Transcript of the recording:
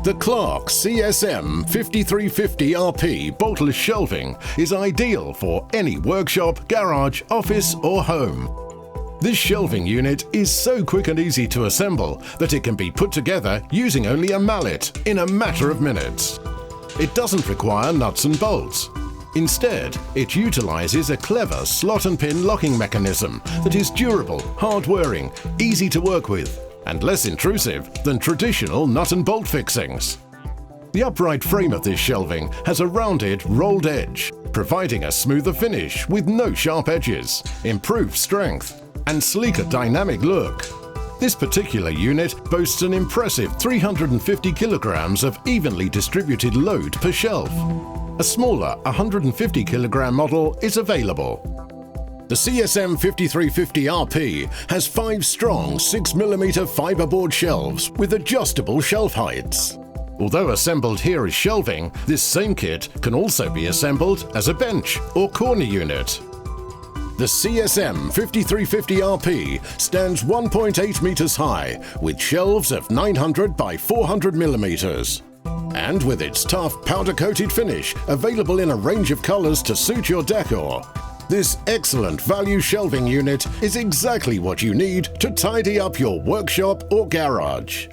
The Clarke CSM5350RP boltless shelving is ideal for any workshop, garage, office or home. This shelving unit is so quick and easy to assemble that it can be put together using only a mallet in a matter of minutes. It doesn't require nuts and bolts. Instead, it utilizes a clever slot and pin locking mechanism that is durable, hard-wearing, easy to work with, and less intrusive than traditional nut and bolt fixings. The upright frame of this shelving has a rounded, rolled edge, providing a smoother finish with no sharp edges, improved strength, and sleeker dynamic look. This particular unit boasts an impressive 350 kilograms of evenly distributed load per shelf. A smaller 150 kilogram model is available. The CSM5350RP has 5 strong 6mm fibreboard shelves with adjustable shelf heights. Although assembled here as shelving, this same kit can also be assembled as a bench or corner unit. The CSM5350RP stands 1.8 meters high with shelves of 900 by 400 millimeters. And with its tough powder-coated finish available in a range of colors to suit your decor, this excellent value shelving unit is exactly what you need to tidy up your workshop or garage.